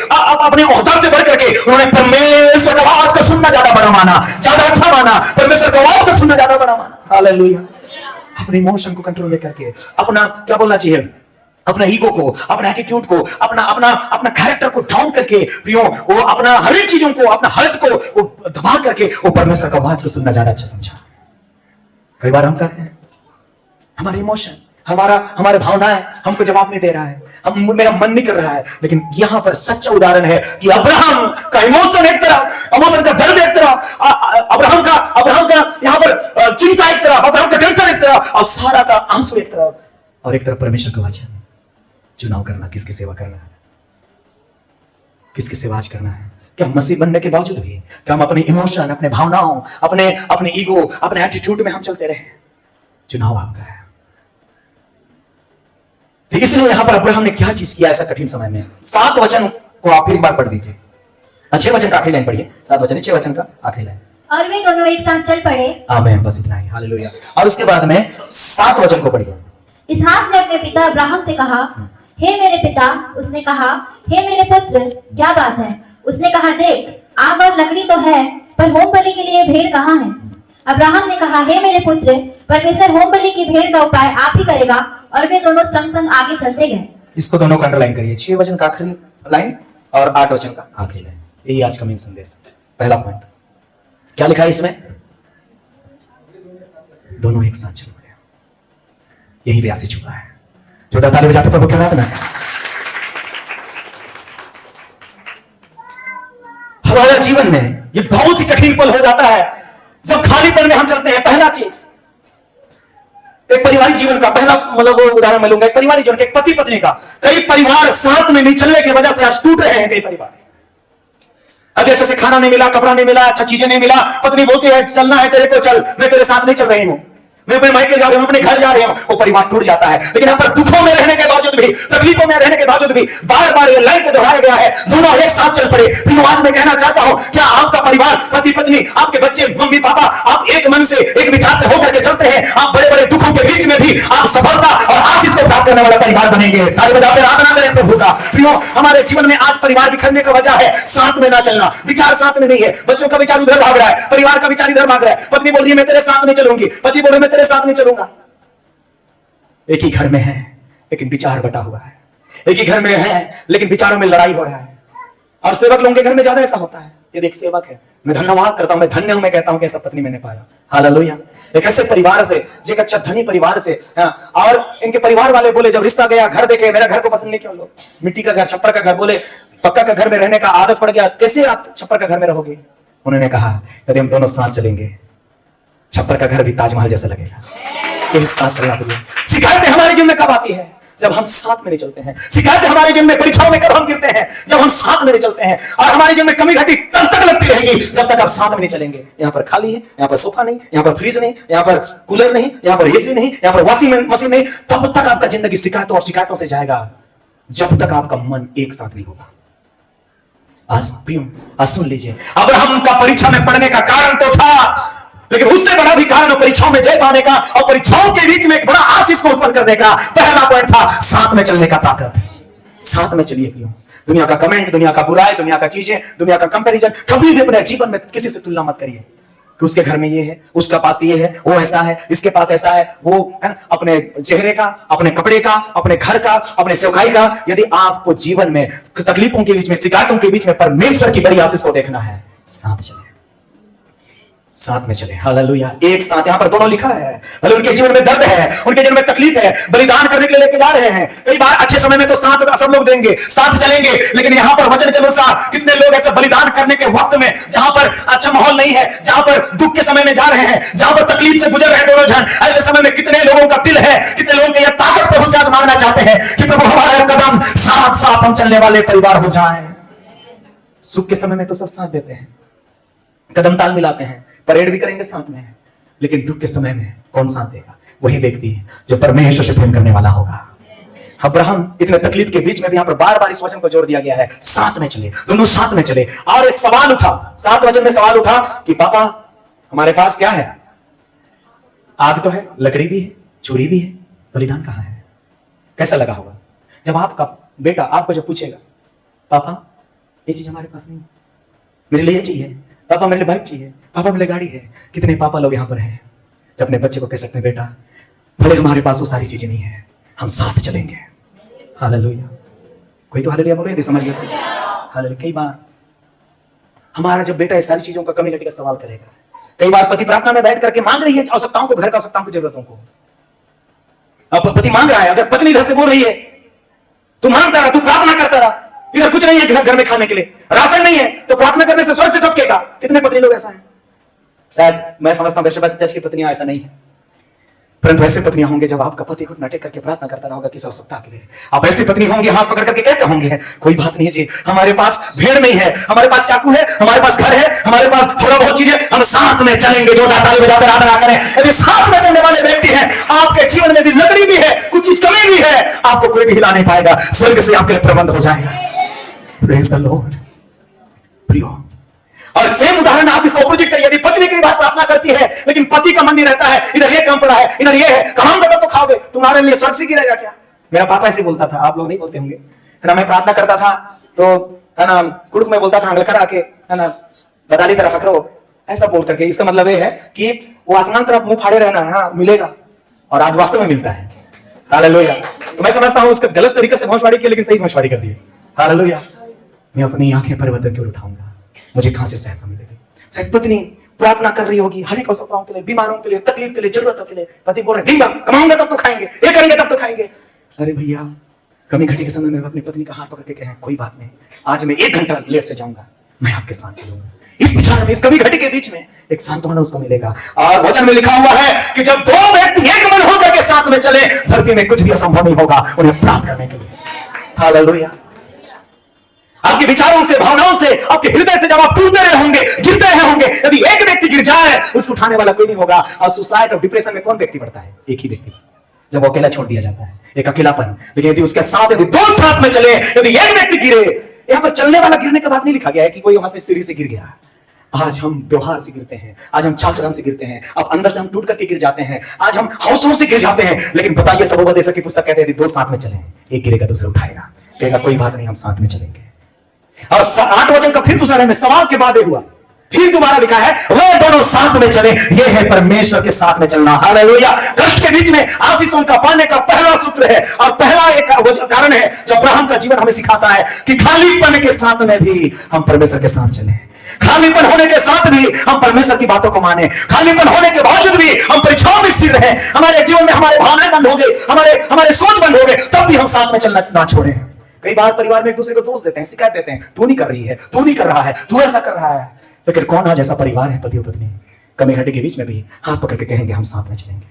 अपने ओहदा से बढ़ करके उन्होंने परमेश्वर का आवाज को सुनना ज्यादा बड़ा माना, ज्यादा अच्छा माना, परमेश्वर का आवाज को सुनना ज्यादा बड़ा माना। हालेलुया। अपने इमोशन को कंट्रोल में करके, अपना क्या बोलना चाहिए, अपना ईगो को, अपना एटीट्यूड को, अपना कैरेक्टर को डाउन करके, प्रियो, वो अपना हर एक चीजों को, अपना हर्ट को वो दबा करके वो परमेश्वर का आवाज को सुनना ज्यादा अच्छा समझा। कई बार हम कहते हैं हमारे इमोशन, हमारे भावनाएं हमको जवाब नहीं दे रहा है, मेरा मन नहीं कर रहा है, लेकिन यहां पर सच्चा उदाहरण है कि अब्राहम का इमोशन एक तरफ, इमोशन का दर्द एक तरफ, अब्राहम का यहां पर चिंता एक तरफ, अब्राहम का टेंशन एक तरफ, और सारा का आंसू एक तरफ, और एक तरफ परमेश्वर का वचन। चुनाव करना, किसकी सेवा करना है, किसकी सेवा आज करना है। क्या हम मसीह बनने के बावजूद भी क्या हम अपने इमोशन, अपने भावनाओं, अपने ईगो, अपने एटीट्यूड में हम चलते रहे? चुनाव आपका है। तो इसलिए यहां पर अब्राहम ने क्या चीज किया ऐसा कठिन समय में? 7 वचन को आप फिर एक बार पढ़ दीजिए। 6 वचन का आखिरी लाइन पढ़िए, 7 वचन 6 वचन का आखिरी लाइन। और वे दोनों एक साथ चल पड़े। आमीन, बस इतना ही। हालेलुया। और उसके बाद में 7 वचन को पढ़िए। इसहाक ने अपने पिता अब्राहम से कहा, हे मेरे पिता। उसने कहा, हे मेरे पुत्र, क्या बात है? उसने कहा, देख, आग और लकड़ी तो है, पर होम बलि के लिए भेड़ कहाँ है? अब्राहम ने कहा, हे मेरे पुत्र, परमेश्वर होम बलि की भेड़ का उपाय आप ही करेगा। और वे दोनों संग संग आगे चलते गए। इसको दोनों को अंडरलाइन करिए, 6 वचन का आखिरी लाइन और 8 वचन का आखिरी लाइन। यही आज का मेन संदेश। पहला पॉइंट क्या लिखा है इसमें? दोनों एक साथ चल पड़े। यही पे आशीष छुपा है। जो ताली बजाते प्रभु क्या बात ना। हमारे जीवन में ये बहुत ही कठिन पल हो जाता है जब खालीपन में हम चलते हैं। पहला चीज, एक पारिवारिक जीवन का पहला मतलब वो उदाहरण मैं लूंगा, एक पारिवारिक जीवन, एक पति पत्नी का। कई परिवार साथ में नहीं चलने की वजह से आज टूट रहे हैं। कई परिवार अभी अच्छे से खाना नहीं मिला, कपड़ा नहीं मिला, अच्छा चीजें नहीं मिला, पत्नी बोलती है चलना है तेरे को चल, मैं तेरे साथ नहीं चल रही हूं, मैं अपने मायके जा रही हूं, अपने घर जा रही हूं। वो परिवार टूट जाता है। लेकिन यहाँ पर दुखों में रहने के बावजूद भी, तकलीफों में रहने के बावजूद भी बार बार ये लाइन को दोहराया गया है, दोनों एक साथ चल पड़े। फिर आज मैं कहना चाहता हूं, क्या आपका परिवार, पति पत्नी, आपके बच्चे, मम्मी पापा, आप एक मन से, एक विचार से होकर के चलते हैं? आप बड़े बड़े दुखों के बीच में भी आप सफलता और आशीष को प्राप्त करने वाला परिवार बनेंगे। ताली बजाते आराधना करें प्रभु का। प्रियो, हमारे जीवन में आज परिवार बिखरने का वजह है साथ में ना चलना। विचार साथ में नहीं है, बच्चों का विचार उधर भाग रहा है, परिवार का विचार इधर भाग रहा है। पत्नी बोल रही है मैं तेरे साथ नहीं चलूंगी, पति बोल रहे मैं तेरे साथ नहीं चलूंगा। एक ही घर में है लेकिन विचार बटा हुआ है, एक ही घर में है लेकिन विचारों में लड़ाई हो रहा है। और सेवक लोगों के घर में ज्यादा ऐसा होता है। ये एक सेवक है, मैं धन्यवाद करता हूं, मैं धन्य हूं, मैं कहता हूं कि ऐसा पत्नी मैंने पाया। हालेलुया। एक ऐसे परिवार से, जो एक अच्छा धनी परिवार से, और इनके परिवार वाले बोले जब रिश्ता गया, घर देखे, मेरा घर को पसंद नहीं किया लोग, मिट्टी का घर, छप्पर का घर, बोले पक्का का घर में रहने का आदत पड़ गया, कैसे आप छप्पर का घर में रहोगे? उन्होंने कहा यदि हम दोनों साथ चलेंगे छप्पर का घर भी ताजमहल जैसा लगेगा। साथ चलना पड़ेगा। शिकायतें हमारे जीवन में कब आती है? जब हम साथ में नहीं चलते हैं। शिकायतें हमारे जीवन में, परीक्षाओं में कब हम गिरते हैं? जब हम साथ में नहीं चलते हैं। और हमारे जीवन में कमी घटी तब तक लगती रहेगी जब तक आप साथ में नहीं चलेंगे। यहाँ पर खाली है, यहाँ पर सोफा नहीं, यहाँ पर फ्रिज नहीं, यहाँ पर कूलर नहीं, यहाँ पर एसी नहीं, यहाँ पर वॉशिंग मशीन नहीं, तब तक आपका जिंदगी शिकायतों और शिकायतों से जाएगा जब तक आपका मन एक साथ नहीं होगा। आज सुन लीजिए, अब्राहम का परीक्षा में पढ़ने का कारण तो था, लेकिन उससे बड़ा भी कारण परीक्षाओं में जय पाने का और परीक्षाओं के बीच में एक बड़ा आशीष को उत्पन्न करने का पहला पॉइंट था साथ में चलने का ताकत। साथ में चलिए प्रियो। दुनिया का कमेंट, दुनिया का बुराई, दुनिया का चीजें, दुनिया का कंपैरिजन, कभी भी अपने जीवन में किसी से तुलना मत करिए। कि उसके घर में ये है, उसका पास ये है, वो ऐसा है, इसके पास ऐसा है, वो है ना, अपने चेहरे का, अपने कपड़े का, अपने घर का, अपने सेवकाई का। यदि आपको जीवन में तकलीफों के बीच में, शिकायतों के बीच में परमेश्वर की बड़ी आशीष को देखना है, साथ चले, साथ में चले। हालेलुया। एक साथ, यहां पर दोनों लिखा है। भले उनके जीवन में दर्द है, उनके जीवन में तकलीफ है, बलिदान करने के लिए लेके जा रहे हैं। कई बार अच्छे समय में तो साथ सब लोग देंगे, साथ चलेंगे, लेकिन यहां पर वचन के अनुसार कितने लोग ऐसे बलिदान करने के वक्त में, जहां पर अच्छा माहौल नहीं है, जहां पर दुख के समय में जा रहे हैं, जहां पर तकलीफ से गुजर रहे हैं दोनों जन, ऐसे समय में कितने लोगों का दिल है, कितने लोगों की यह ताकत प्रभु से आज मांगना चाहते हैं कि प्रभु हमारे कदम साथ साथ हम चलने वाले परिवार हो जाएं। सुख के समय में तो सब साथ देते हैं, कदम ताल मिलाते हैं, परेड भी करेंगे साथ में, लेकिन दुख के समय में कौन साथ देगा? वही व्यक्ति है जो परमेश्वर से प्रेम करने वाला होगा। अब्राहम इतने तकलीफ के बीच में भी यहां पर बार बार इस वचन को जोर दिया गया है, साथ में चले, दोनों साथ में चले। और एक सवाल उठा, 7 वचन में सवाल उठा कि पापा हमारे पास क्या है? आग तो है, लकड़ी भी है, छुरी भी है, बलिदान कहां है? कैसा लगा होगा जब आपका बेटा आपको जब पूछेगा, पापा ये चीज हमारे पास नहीं, मेरे लिए ये चाहिए, पापा मेरे लिए बाइक चाहिए, पापा मेरे लिए गाड़ी है। कितने पापा लोग यहां पर हैं जब अपने बच्चे को कह सकते हैं, बेटा भले हमारे पास वो सारी चीजें नहीं है, हम साथ चलेंगे। हालेलुया। कोई तो हालेलुया बोल रहे थे, समझ गए? हालेलुया। कई बार हमारा जब बेटा इस सारी चीजों का कमी घटी का सवाल करेगा, कई बार पति प्रार्थना में बैठ करके मांग रही है आवश्यकताओं को, घर का आवश्यकताओं की जरूरतों को, अब पति मांग रहा है, अगर पत्नी घर से बोल रही है, तू मांगता रहा, तू प्रार्थना करता रहा, इधर कुछ नहीं है घर में खाने के लिए, राशन नहीं है, तो प्रार्थना करने से स्वर्ग से टपकेगा। कितने पत्नी लोग ऐसा है? शायद मैं समझता हूं बेशक चर्च की पत्नियां ऐसा नहीं है, परंतु ऐसे पत्नियां होंगे जब आपका पति घुटना टेक करके प्रार्थना करता रहा होगा किसी आवश्यकता के लिए, आप ऐसी पत्नी होंगे हाथ पकड़ करके कहते होंगे, कोई बात नहीं जी, हमारे पास भेड़ नहीं है, हमारे पास चाकू है, हमारे पास घर है, हमारे पास थोड़ा बहुत चीज है, हम साथ में चलेंगे। जो ताली बजाकर आराधना करें। यदि साथ में चलने वाले व्यक्ति हैं, आपके जीवन में यदि लकड़ी भी है, कुछ चीज कमी भी है, आपको कोई भी हिला नहीं पाएगा, स्वर्ग से आपके लिए प्रबंध हो जाएगा। Praise the Lord. प्रियो, और सेम उदाहरण आप इसको अपोजिट करिए। यदि पत्नी की बात प्रार्थना करती है, लेकिन पति का मन नहीं रहता है, इधर ये काम पड़ा है, इधर ये है, कमाऊंगा तब तो खाओगे, तुम्हारे लिए स्वर्ग से गिरेगा क्या? मेरा पापा ऐसे बोलता था, आप लोग नहीं बोलते होंगे, है ना? मैं प्रार्थना करता था तो है ना, कुड़ुक में बोलता था, अंगलखर आके है ना, बदाली तरफ रख रहो, ऐसा बोल करके। इसका मतलब ये है कि वो आसमान तरफ मुंह फाड़े रहना, हाँ मिलेगा, और आज वास्तव में मिलता है। हालेलुया। तो मैं समझता हूं उसका गलत तरीके से भविष्यवाणी की, लेकिन सही भविष्यवाणी कर दी। हालेलुया। मैं अपनी आंखें पर्वत की ओर उठाऊंगा, मुझे कहां से सहायता मिलेगी? शायद पत्नी प्रार्थना कर रही होगी हर एक आवश्यकताओं के लिए, बीमारों के लिए, तकलीफ के लिए, जरूरतों के लिए। पति बोल रहे दिन भर कमाऊंगा तब तो खाएंगे, ये करेंगे तब तो खाएंगे। अरे भैया, कमी घटी के समय में अपनी पत्नी का हाथ पकड़ के कहें, कोई बात नहीं, आज मैं 1 घंटा लेट से जाऊंगा, मैं आपके साथ चलूंगा। इस विचार में, इस कमी घटी के बीच में एक सांत्वना उसको मिलेगा। और वचन में लिखा हुआ है कि जब 2 व्यक्ति एक मन होकर के साथ में चले, धरती में कुछ भी असंभव नहीं होगा उन्हें प्राप्त करने के लिए। हालेलुया। आपके विचारों से, भावनाओं से, आपके हृदय से जब आप टूटते रहे होंगे, गिरते रहे होंगे, यदि एक व्यक्ति गिर जाए, उसको उठाने वाला कोई नहीं होगा। और सुसाइड और डिप्रेशन में कौन व्यक्ति पड़ता है? एक ही व्यक्ति, जब वो अकेला छोड़ दिया जाता है, एक अकेलापन। लेकिन यदि उसके साथ, यदि 2 साथ में चले, यदि एक व्यक्ति गिरे, यहां पर चलने वाला गिरने का बात नहीं लिखा गया है कि कोई वहां से सीढ़ी से गिर गया। आज हम व्यवहार से गिरते हैं, आज हम चाल चलन से गिरते हैं, अब अंदर से हम टूट करके गिर जाते हैं, आज हम हौसलों से गिर जाते हैं। लेकिन बताइए, सबोपदेशक की पुस्तक कहते हैं यदि 2 साथ में चले, एक गिरेगा दूसरा उठाएगा, कहेगा कोई बात नहीं, हम साथ में चलेंगे। और 8 वचन का फिर दूसरा में सवाल के बाद हुआ, फिर दोबारा लिखा है वे दोनों साथ में चले। ये है परमेश्वर के साथ में चलना। हालेलुया। कष्ट के बीच में आशीषों का पाने का पहला सूत्र है, और पहला एक कारण है जो अब्राहम का जीवन हमें सिखाता है कि खालीपन के साथ में भी हम परमेश्वर के साथ चले, खालीपन होने के साथ भी हम परमेश्वर की बातों को माने, खालीपन होने के बावजूद भी हम परीक्षाओं में स्थिर रहे, हमारे जीवन में हमारे भावनाएं बंद हो गई, हमारे सोच बंद हो गए, तब भी हम साथ में चलना ना छोड़ें। कई बार परिवार में एक दूसरे को दोष देते हैं, शिकायत देते हैं, तू नहीं कर रही है, तू नहीं कर रहा है, तू ऐसा कर रहा है। लेकिन कौन आज ऐसा परिवार है, पति और पत्नी कमी घटी के बीच में भी हाथ पकड़ के कहेंगे हम साथ में चलेंगे?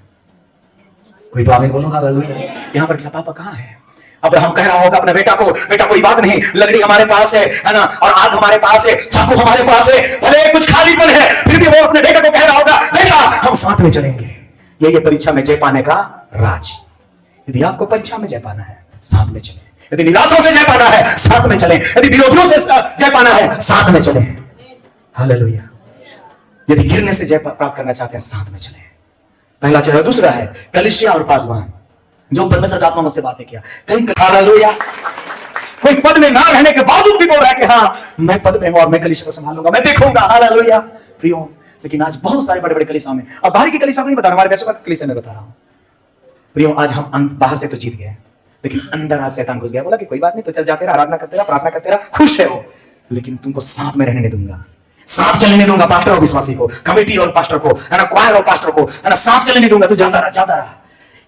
कोई तो आमीन बोलो। हालेलुया। यहां पर पापा कहां है? अब्राहम कह रहा होगा अपने बेटा को, बेटा कोई बात नहीं, लकड़ी हमारे पास है ना, और आग हमारे पास है, चाकू हमारे पास है, भले कुछ खालीपन है, फिर भी वो अपने बेटे को कह रहा होगा बेटा हम साथ में चलेंगे। ये परीक्षा में जय पाने का राज। यदि आपको परीक्षा में जय पाना है, साथ में चले। यदि निराशों से जय पाना है, साथ में चले। यदि विरोधियों से जय पाना है, साथ में चले। हालेलुया। यदि गिरने से जय प्राप्त करना चाहते हैं, साथ में चले। पहला चरण। दूसरा है कलीसिया और पासवान, जो परमेश्वर का आत्मा मुझसे बातें किया। कहीं हालेलुया, कोई पद में ना रहने के बावजूद भी बोल रहा है कि हाँ मैं पद में हूं और मैं कलीसिया को संभालूंगा, मैं देखूंगा। हालेलुया। प्रियो, लेकिन आज बहुत सारे बड़े बड़े कलीसियाओं में, और बाहर की कलीसिया को नहीं बता रहा, हमारे वैश्विक कलीसिया में बता रहा हूं प्रियो, आज हम बाहर से तो जीत गए लेकिन अंदर आज शैतान घुस गया। बोला कि कोई बात नहीं, तो चल जाते रहा, आराधना करते रहा, प्रार्थना करते रहा, खुश है वो, लेकिन तुमको साथ में रहने नहीं दूंगा, साथ चलने नहीं दूंगा। पास्टर और विश्वासी को, कमेटी और पास्टर को, है ना, क्वायर और पास्टर को, है ना, साथ चलने नहीं दूंगा, तू जाता रहा, जाता रहा।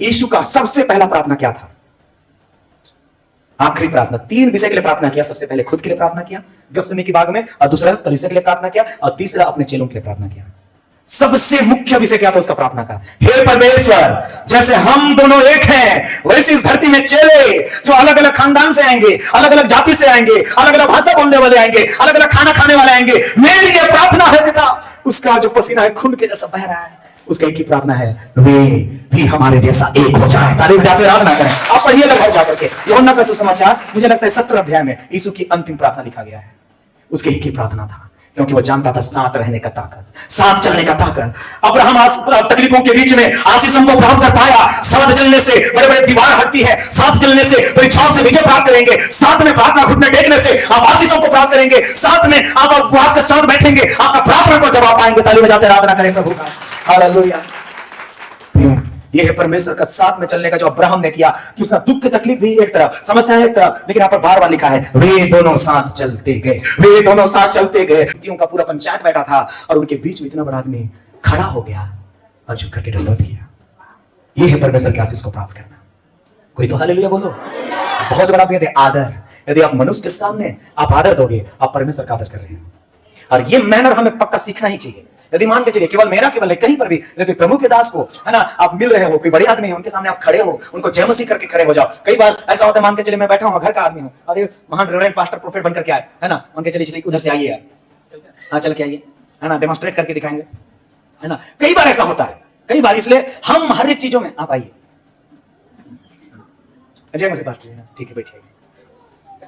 यीशु का सबसे पहला प्रार्थना क्या था? आखिरी प्रार्थना, 3 विषय के लिए प्रार्थना किया। सबसे पहले खुद के लिए प्रार्थना किया गethsemane की बाग में, और दूसरा कलीसिया के लिए प्रार्थना किया, और तीसरा अपने चेलों के लिए प्रार्थना किया। सबसे मुख्य विषय क्या था उसका प्रार्थना का? हे परमेश्वर, जैसे हम दोनों एक हैं, वैसे इस धरती में चेले जो अलग अलग खानदान से आएंगे, अलग अलग जाति से आएंगे, अलग अलग भाषा बोलने वाले आएंगे, अलग अलग खाना खाने वाले आएंगे। मेरी ये प्रार्थना है पिता, उसका जो पसीना है खून के जैसा बह रहा है, उसका एक ही प्रार्थना है, वे भी हमारे जैसा एक हो जाए। ताली बजाते आराधना करें। आप पढ़िएगा घर जाकर के यूहन्ना का सुसमाचार, मुझे लगता है 17 अध्याय में यीशु की अंतिम प्रार्थना लिखा गया है। उसके एक ही प्रार्थना था, क्योंकि वो जानता था साथ रहने का ताकत, साथ चलने का ताकत। अब्राहम तकलीफों के बीच में आशीषों को प्राप्त कर पाया। साथ चलने से बड़े बड़े दीवार हटती है, साथ चलने से परीक्षाओं से विजय प्राप्त करेंगे, साथ में प्रार्थना घुटने टेकने से आप आशीषों को प्राप्त करेंगे, साथ में आप उपवास के साथ बैठेंगे, आपका प्रार्थना को जवाब पाएंगे। ताली बजाते आराधना करें प्रभु का। हालेलुया। यह है परमेश्वर का साथ में चलने का जो अब्राहम ने किया, कि उसका दुख तकलीफ भी एक तरफ, समस्या एक तरफ, लेकिन यहाँ पर बार बार लिखा है वे दोनों साथ चलते गए, वे दोनों साथ चलते गए। का पूरा पंचायत बैठा था और उनके बीच में इतना बड़ा आदमी खड़ा हो गया और झुक करके दंडवत किया। यह है परमेश्वर के आशीष को प्राप्त करना। कोई तो हालेलुया बोलो। बहुत बड़ा भेद है आदर। यदि आप मनुष्य के सामने आप आदर दोगे, आप परमेश्वर का आदर कर रहे हैं। और ये मैनर हमें पक्का सीखना ही चाहिए। यदि मान के चलिए केवल मेरा केवल है, कहीं पर भी लेकिन प्रभु के दास को, है ना, आप मिल रहे हो, कोई बड़े आदमी है, उनके सामने आप खड़े हो, उनको जय मसीह करके खड़े हो जाओ। कई बार ऐसा होता है, मान के चलिए मैं बैठा हूं, घर का आदमी हूं, अरे महान रेवरेंड पास्टर प्रोफेट बनकर के आए, है ना, मान के चलिए उधर से आइए, हाँ चल के आइए, है ना, डेमोस्ट्रेट करके दिखाएंगे, है ना। कई बार ऐसा होता है, कई बार, इसलिए हम हर एक चीजों में, आप आइए, जय मसीह पास्टर, ठीक है बैठिए।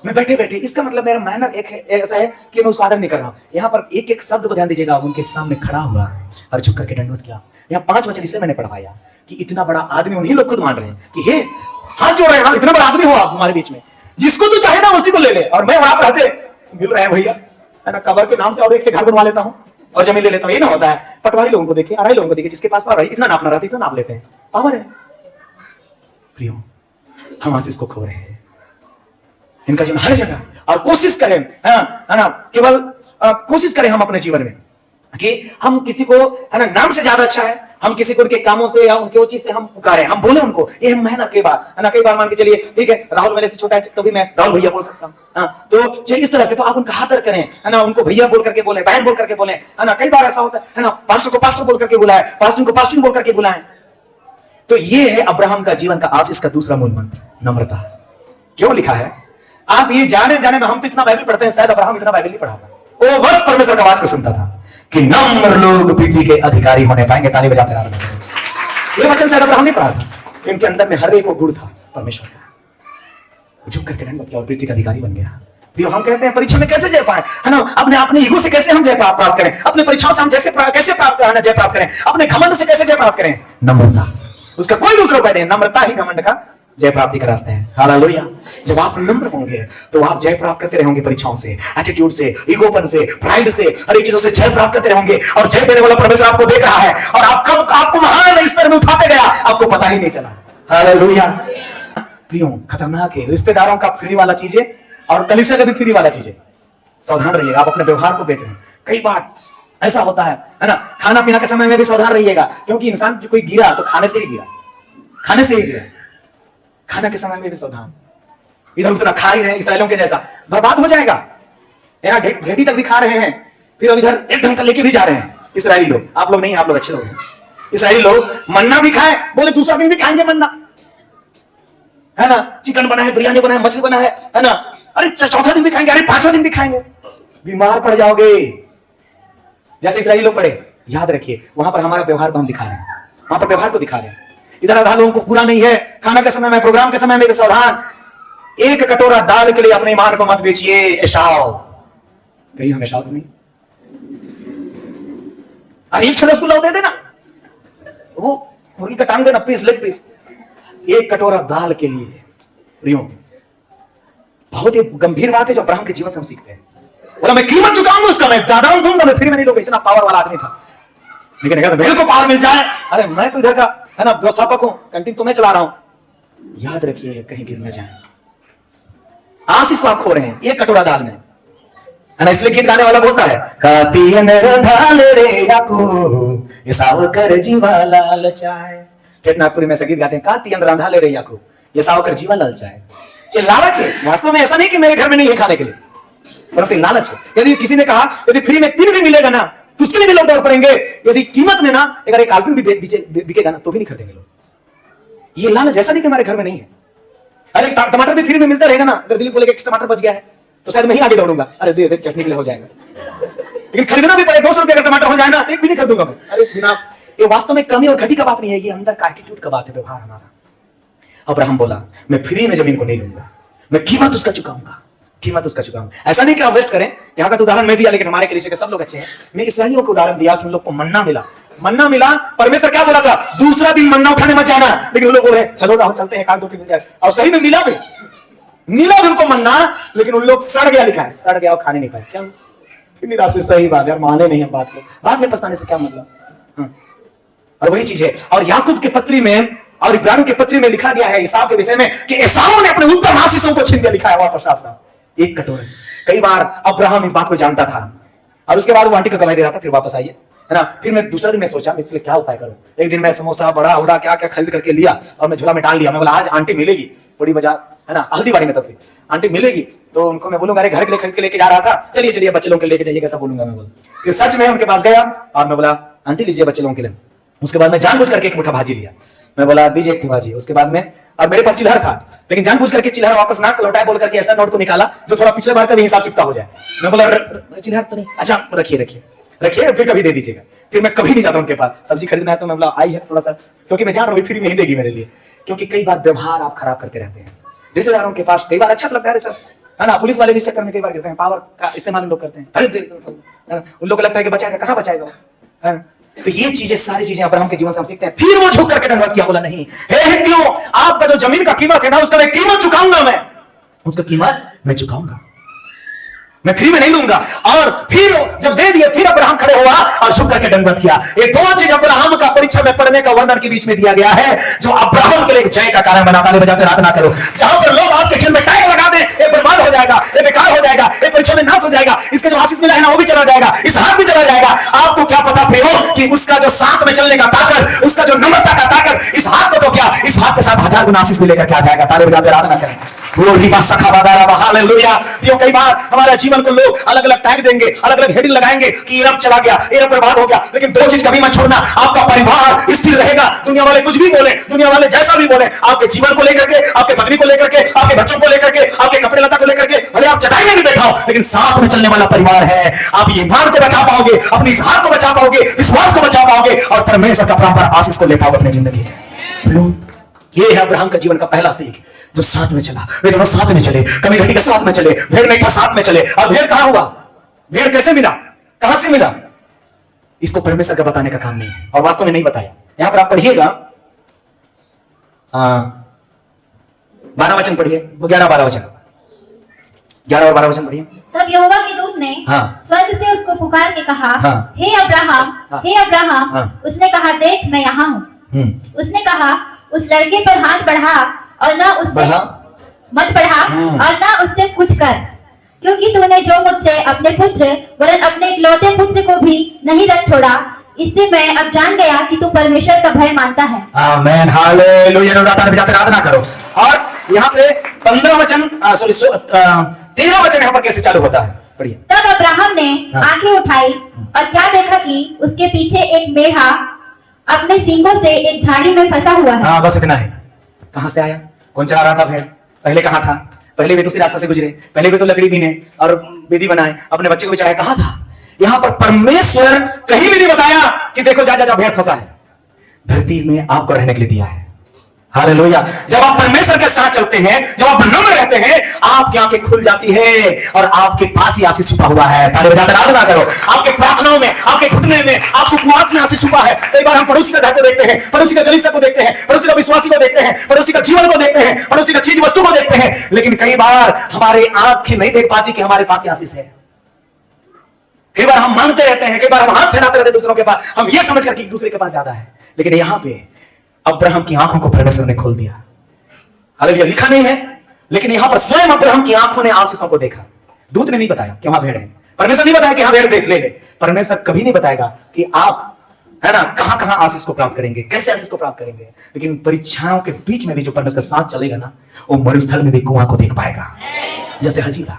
मैं बैठे बैठे, इसका मतलब मेरा मैनर एक है, ऐसा है कि मैं उसको आदर नहीं कर रहा हूं। यहाँ पर एक एक शब्द को ध्यान दीजिएगा। उनके सामने खड़ा हुआ और झुक करके दंडवत किया। यहाँ 5 वचन इसलिए मैंने पढ़वाया कि इतना बड़ा आदमी, उन्हीं लोग खुद मान रहे हैं कि हे हाथ जोड़ रहे हैं, इतना बड़ा आदमी हो आप हमारे बीच में, जिसको तू चाहे ना उसी को ले ले। और मैं आप रहते मिल रहे हैं भैया, है ना, कबर के नाम से और एक के घर बनवा लेता हूँ और जमीन ले लेता हूँ। ये ना होता है। पटवारी लोगों को देखिए, आराई लोगों को देखिए, जिसके पास पावर है, इतना नापना रहता है, इतना नाप लेते हैं। पावर है प्रियो, हम आशीष को खो रहे हैं। इनका जीवन हर जगह, और कोशिश करें, है ना, केवल कोशिश करें हम अपने जीवन में कि हम किसी को, है ना, नाम से ज्यादा अच्छा है, हम किसी को उनके कामों से या उनके वो चीज से हम पुकारे, हम बोले उनको, ये मेहनत के बाद, है ना। कई बार मान के चलिए, ठीक है, राहुल मेरे से छोटा है तो भी मैं राहुल भैया बोल सकता हूँ, तो इस तरह से तो आप उनका आदर करें, है ना, उनको भैया बोल करके बोले, बहन बोल करके बोले, है ना। कई बार ऐसा होता है ना, पास्टर को पास्टर बोल करके बुलाए, पास्टर को पास्टर बोल करके बुलाए। तो ये है अब्राहम का जीवन का आशीष का दूसरा मूल मंत्र, नम्रता। क्यों लिखा है? आप ये जाने जाने में, हम तो इतना बाइबल पढ़ते हैं, शायद अब्राहम इतना बाइबल नहीं पढ़ा था, वो बस परमेश्वर का आवाज को सुनता था कि नम्र लोग पृथ्वी के अधिकारी होने पाएंगे। ताली बजाते रहा। ये वचन शायद अब्राहम नहीं पढ़ा था, इनके अंदर में हर एक वो गुण था परमेश्वर का। झुक करके दंडवत किया और पृथ्वी का अधिकारी बन गया। तो हम कहते हैं परीक्षा में कैसे जय पाए, है ना, अपने ईगो से कैसे हम जय प्राप्त करें, अपने परीक्षाओं से हम कैसे जय प्राप्त करें, अपने घमंड से कैसे जय प्राप्त करें? नम्रता, उसका कोई दूसरा उपाय नहीं। नम्रता ही घमंड का जय प्राप्ति का रास्ता है। हालेलुया। जब आप नम्र होंगे तो आप जय प्राप्त करते रहेंगे, परीक्षाओं से, एटीट्यूड से, ईगोपन से, प्राइड से, हर एक चीजों से जय प्राप्त करते रहेंगे। और जय देने वाला परमेश्वर आपको देख रहा है, और आप कब आपको महान स्तर में उठाते गया, आपको पता ही नहीं चला। हालेलुया। प्रियो, खतरनाक है रिश्तेदारों का फ्री वाला चीजें और कलीसिया का भी फ्री वाला चीजें। सावधान रहिएगा, आप अपने व्यवहार को बेच रहे हैं। कई बार ऐसा होता है ना, खाना पीना के समय में भी सावधान रहिएगा, क्योंकि इंसान कोई गिरा तो खाने से ही गिरा, खाने से ही गिरा। खाना के समय में भी सावधान, इधर उधर खा ही रहे हैं इसराइलियों के जैसा, बर्बाद हो जाएगा। यहाँ भेटी तक भी खा रहे हैं, फिर अब इधर एक ढंग का लेके भी जा रहे हैं इसराइली लोग। आप लोग नहीं, आप लोग अच्छे लोग हैं। इसराइली लोग मन्ना भी खाए, बोले दूसरा दिन भी खाएंगे मन्ना, है ना। चिकन बना है, बिरयानी बना है, मछली बना है ना, अरे चौथा दिन भी खाएंगे, अरे 5वां दिन भी खाएंगे, बीमार पड़ जाओगे। जैसे इसराइली लोग पड़े, याद रखिए, वहां पर हमारा व्यवहार को हम दिखा रहे हैं, वहां पर व्यवहार को दिखा रहे हैं। इधर आधा लोगों को पूरा नहीं है, खाना के समय में, प्रोग्राम के समय में भी सावधान। एक कटोरा दाल के लिए अपने ईमान को मत बेचिए। एसाव, कहीं हम एसाव नहीं, अरे एक रसगुल्ला दे देना, वो मुर्गी का टांग देना, पीस, लेग पीस, एक कटोरा दाल के लिए। प्रियो, बहुत ही गंभीर बात है जो अब्राहम के जीवन से हम सीखते हैं। बोला मैं कीमत चुकाऊंगा उसका, मैं दादाओं दूंगा, मैं फ्री में नहीं लूंगा। इतना पावर वाला आदमी था, लेकिन अगर मेरे को पावर मिल जाए, अरे मैं तो इधर का है ना व्यवस्थापक हूं, कैंटीन तो मैं चला रहा हूं। याद रखिए कहीं गिर न जाए, आशीष आप खो रहे हैं एक कटोरा दाल में, है ना। इसलिए गीत गाने वाला बोलता है, कातियन रंधाल रे याकूब एसाव कर जीवा लालचाए। ठेठ नागपुरी में से गीत गाते हैं, कातियन रंधाल रे याकूब एसाव कर जीवा लालचाए। ये लालच है, वास्तव में ऐसा नहीं कि मेरे घर में नहीं है खाने के लिए, परंतु लालच है। यदि किसी ने कहा यदि फ्री में पिन भी मिलेगा ना तो उसके लिए भी लोग दौड़ पड़ेंगे। यदि कीमत में ना अगर एक आलपिन भी बिकेगा ना तो भी नहीं खरीदेंगे लोग। ये लालच ऐसा नहीं कि हमारे घर में नहीं है। अरे टमाटर भी फ्री में मिलता रहेगा ना, अगर दिलीप बोले कि टमाटर बच गया है तो शायद मैं ही आगे दौड़ूंगा, अरे दे दे चटनी के लिए हो जाएगा। लेकिन खरीदना भी पड़े 200 रुपए का टमाटर हो जाए ना, एक भी नहीं खरीदूंगा मैं। अरे बिना, ये वास्तव में कमी और घटी का बात नहीं है, ये अंदर का एटीट्यूड का बात है, व्यवहार हमारा। अब्राहम बोला मैं फ्री में जमीन को नहीं लूंगा, मैं कीमत उसका चुकाऊंगा, कीमत उसका चुकाऊंगा। ऐसा नहीं कि आप वेस्ट करें, यहाँ का तो उदाहरण मैं दिया लेकिन हमारे कलीसिया के सब लोग अच्छे हैं। मैं इसराइलियों को उदाहरण दिया कि उन लोग को मन्ना मिला, मन्ना मिला। परमेश्वर क्या बोला था, दूसरा दिन मन्ना उठाने मत जाना, लेकिन वो लोग बोले चलो राहुल चलते हैं, एक आध दो मिल जाए, और सही में मिला भी उनको मन्ना, लेकिन उन लोग सड़ गया, लिखा है सड़ गया और खाने नहीं पाए। क्या निराश हुए, सही बात है, माने नहीं हम बात को, बाद में पछताने से क्या मतलब। हाँ। और वही चीज है, और याकूब के पत्री में और इब्राहिम के पत्री में लिखा गया है एसाव के विषय में कि एसाव ने अपने उत्तम आशीषों को छीन दिया, लिखा है वापस साफ साफ, एक कटोरे। कई बार अब्राहम इस बात को जानता था और उसके बाद वो आंटी को गवाही दे रहा था, फिर वापस आइए, है ना। फिर मैं दूसरा दिन मैं सोचा मैं इसके लिए क्या उपाय करूं। एक दिन मैं समोसा बड़ा उड़ा क्या क्या खरीद करके लिया और मैं झोला में डाल लिया। मैं बोला आज आंटी मिलेगी बड़ी बाजार, है ना, हल्दीबाड़ी में, तब थी आंटी मिलेगी तो उनको मैं बोलूंगा, अरे घर के लिए खरीद के लेके जा रहा था, चलिए चलिए बच्चे लोगों के लेके जाइए, कैसा बोलूंगा मैं। बोल फिर सच में उनके पास गया और मैं बोला आंटी लीजिए बच्चे लोगों के लिए। उसके बाद मैं जानबूझ करके एक मुठ्ठा भाजी लिया, मैं बोला दीजिए एक भाजी। उसके बाद में, और मेरे पास चिल्हर था, लेकिन जानबूझ करके चिल्हर वापस ना लौटाए बोल करके ऐसा नोट को निकाला जो थोड़ा पिछले बार का भी हिसाब चुकता हो जाए। मैं बोला चिल्हर तो नहीं, अच्छा रखिए रखिए रखिए, फिर कभी दे दीजिएगा। फिर मैं कभी नहीं जाता उनके पास, सब्जी खरीदना है तो मैं बोला आई है थोड़ा सा, क्योंकि मैं जान रहा हूँ फ्री में ही देगी मेरे लिए। क्योंकि कई बार व्यवहार आप खराब करते रहते हैं रिश्तेदारों के पास, कई बार अच्छा लगता है सर, है ना। पुलिस वाले भी चक्कर में कई बार गिरते हैं, पावर का इस्तेमाल लोग करते हैं, उन लोग को लगता है कि बचाएगा, कहाँ बचाएगा, है ना। तो ये चीजें सारी चीजें अब्राहम के जीवन से हम सीखते हैं। फिर वो झुक करके दंडवत किया, बोला नहीं हे हित्तियों, आपका जो जमीन का कीमत है ना उसका मैं कीमत चुकाऊंगा, मैं उसका कीमत मैं चुकाऊंगा, मैं फ्री में नहीं लूंगा। और फिर जब दे दिए फिर अब्राहम खड़े हुआ और झुक करके दंडवत किया। ये दो चीज अब्राहम का परीक्षा में पढ़ने का वर्णन के बीच में दिया गया है जो अब्राहम के लिए जय का कारण बनाता है। बजाते रात ना करो, जहां पर लोग आपके जीवन में टैग लगा दे, ये बर्बाद हो जाएगा, ये बेकार हो जाएगा, ये परीक्षा में नाश हो जाएगा, इसके जो आशीष मिला है ना वो भी चला जाएगा, इस हाथ भी चला जाएगा। आपको क्या पता प्रियो कि उसका जो साथ में चलने का ताकत, उसका जो नम्रता का ताकत, इस हाथ को तो क्या, इस हाथ के साथ 1000 गुना आशीष मिलेगा, क्या जाएगा। ताले बजाते रात ना करें। कई बार हमारे जीवन को लोग अलग अलग टैग देंगे, अलग अलग हेडिंग लगाएंगे कि ये चला गया, ये बर्बाद हो गया, लेकिन दो चीज कभी मत छोड़ना, आपका परिवार स्थिर रहेगा। दुनिया वाले कुछ भी बोले, दुनिया वाले जैसा भी बोले, आपके जीवन को लेकर के, आपके पत्नी को लेकर के, आपके बच्चों को लेकर के, आपके कपड़े लता को लेकर के, भले आप चटाई में भी बैठा हो लेकिन साथ में चलने वाला परिवार है। आप ईमान को बचा पाओगे, अपनी इस हाथ को बचा पाओगे, विश्वास को बचा पाओगे और परमेश्वर का परंपरा आशीष को ले पाओगे अपनी जिंदगी में। ये है अब्राहम का जीवन का पहला सीख, जो साथ में चला, वे दोनों साथ में चले, कमी घटी के साथ में चले, भेड़ नहीं था साथ में चले। और भेड़ कहां हुआ, भेड़ कैसे मिला, कहां से मिला, इसको परमेश्वर का बताने का काम नहीं है और वास्तव में नहीं बताया। यहां पर आप पढ़िएगा 12 वचन पढ़िए, 11-12 वचन, 11 और 12 वचन पढ़िए। तब यहोवा के दूत ने स्वर्ग से उसको पुकार के कहा, हे अब्राहम, हे अब्राहम। उसने कहा देख मैं यहाँ हूँ। उसने कहा उस लड़के पर हाथ बढ़ा और ना उससे मत बढ़ा और ना उससे कुछ कर, क्योंकि तूने जो मुझसे अपने पुत्र वरन अपने इकलौते पुत्र को भी नहीं रख छोड़ा, इससे मैं अब जान गया कि तू परमेश्वर का भय मानता है। आमेन, हालेलुया। आराधना करो। और यहाँ पे 15 वचन, सॉरी 13 वचन यहाँ पर कैसे चालू होता है, पढ़िए। तब अब्राहम ने आंखें उठाई और क्या देखा कि उसके पीछे एक मेढ़ा अपने सींगों से एक झाड़ी में फंसा हुआ है। हाँ बस इतना है। कहां से आया, कौन चला रहा था भेड़, पहले कहां था, पहले भी दूसरी रास्ता से गुजरे, पहले भी तो लकड़ी बीने और विधि बनाए, अपने बच्चे को भी चढ़ाए, कहां था। यहां पर परमेश्वर कहीं भी नहीं बताया कि देखो जा जा जा भेड़ फंसा है, धरती में आपको रहने के लिए दिया है। हालेलुया। जब आप परमेश्वर के साथ चलते हैं, जब आप नम्र रहते हैं, आपकी आंखें खुल जाती है और आपके पास ही आशीष छुपा हुआ है। ताली बजाकर आराधना करो। आपके प्रार्थनाओं में, आपके घुटने में, आपके उपवास में आशीष छुपा है। कई बार हम पड़ोसी का घर को देखते हैं, पड़ोसी का कलीसिया को देखते हैं, पड़ोसी का विश्वासी को देखते हैं, पड़ोसी का जीवन को देखते हैं, पड़ोसी का चीज वस्तु को देखते हैं, लेकिन कई बार हमारी आंखें नहीं देख पाती कि हमारे पास आशीष है। कई बार हम मांगते रहते हैं, कई बार हम हाथ फैलाते रहते हैं दूसरों के पास, हम ये समझ कर कि दूसरे के पास ज्यादा है। लेकिन यहां पे अब्राहम की आंखों को परमेश्वर ने खोल दिया। हालेलुया। लिखा नहीं है, लेकिन यहां पर स्वयं अब्राहम की आंखों ने आशीषों को देखा। दूत ने नहीं बताया कि वहां भेड़ है, परमेश्वर नहीं बताया कि हाँ भेड़ देख ले। परमेश्वर कभी नहीं बताएगा कि आप है ना कहां कहां आशीष को प्राप्त करेंगे, कैसे आशीष को प्राप्त करेंगे। लेकिन परीक्षाओं के बीच में भी जो परमेश्वर का साथ चलेगा ना, वो मरुस्थल में भी कुआं को देख पाएगा, जैसे हजीरा।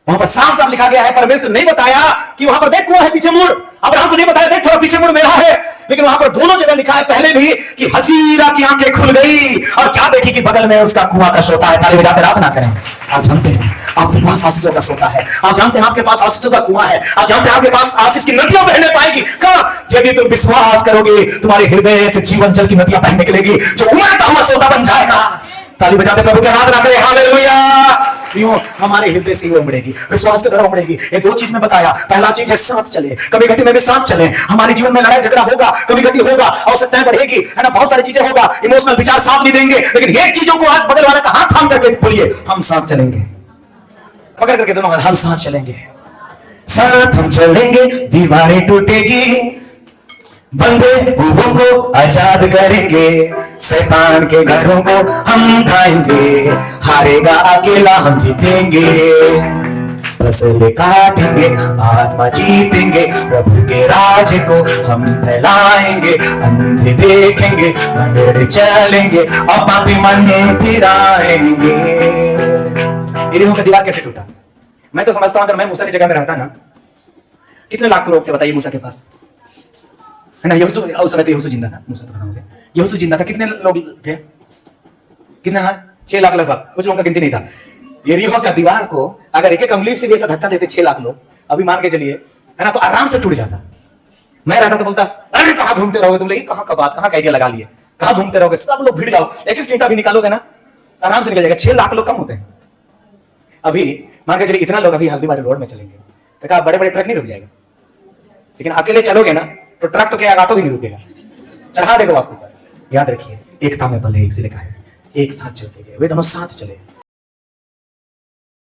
वहां पर साफ साफ लिखा गया है, परमेश्वर नहीं बताया कि वहां पर देख कुआं है, पीछे मुड़। अब्राहम को नहीं बताया देख थोड़ा पीछे मुड़, मेरा है। लेकिन वहां पर दोनों जगह लिखा है पहले भी कि हजीरा की आंखें खुल गई और क्या देखी कि बगल में उसका कुआं का सोता है। ताली बजा कर प्रार्थना करें। आप जानते हैं आपके पास आशीषों का सोता है, आप जानते हैं आपके पास आशीषों का कुआं है, आप जानते हैं आपके पास आशीष की नदियां बहने पाएगी। कब? यदि तुम विश्वास करोगे, तुम्हारे हृदय से जीवन जल की नदियां बहने निकलेगी, जो उमड़ता हुआ सोता बन जाएगा। ताली बजाते प्रभु की आराधना करें। हालेलुया। क्यों? हमारे हृदय से वो उमड़ेगी, विश्वास के द्वारा उमड़ेगी। ये दो चीज में बताया। पहला चीज है साथ चले, कभी घटी में भी साथ चले। हमारे जीवन में लड़ाई झगड़ा होगा, कभी घटी होगा, आवश्यकताएं बढ़ेगी, है ना, बहुत सारी चीजें होगा, इमोशनल विचार साथ नहीं देंगे। लेकिन एक चीजों को आज बगल वाले का हाथ थाम करके बोलिए, हम साथ चलेंगे। पकड़ करके दोनों हाथ, हम साथ चलेंगे, साथ हम चलेंगे, दीवारें टूटेगी, बंधे हुओं को आजाद करेंगे, शैतान के घरों को हम ढाएंगे, हारेगा अकेला हम जीतेंगे, फसल काटेंगे, आत्मा जीतेंगे, प्रभु के राज को हम फैलाएंगे, अंधे देखेंगे, अंधेरे चलेंगे, और पापी मन फिराएंगे। यरीहो का दीवार कैसे टूटा? मैं तो समझता हूं अगर मैं मूसा की जगह में रहता ना, कितने लाख लोग थे बताइए मूसा के पास, है ना। यहोशू उस समय यहोशू जिंदा था, मूसा तो खत्म हो गया, यहोशू जिंदा था। कितने लोग थे? कितना? 6 लाख लगभग, कुछ लोगों का गिनती नहीं था। यरीहो का दीवार को अगर एक एक अंगुली से भी ऐसा धक्का देते 6 लाख लोग, अभी मान के चलिए, है ना, तो आराम से टूट जाता। मैं रहता तो बोलता अरे कहां घूमते रहोगे तुम लोग, कहां का बात, कहां का आइडिया लगा लिए, कहां घूमते रहोगे, सब लोग भिड़ जाओ, एक एक चींटा भी निकालोगे ना आराम से निकल जाएगा। 6 लाख लोग कम होते हैं। अभी मान के चलिए इतना लोग अभी हल्दीबाड़ी रोड में चलेंगे तो क्या बड़े बड़े ट्रक नहीं रुक जाएगा, लेकिन अकेले चलोगे ना तो ट्रक तो क्या ऑटो भी नहीं रुकेगा, चढ़ा देगा आपको ऊपर। याद रखिए एकता में बल है, इसीलिए कहा है एक साथ चलते गए, वे दोनों साथ चले।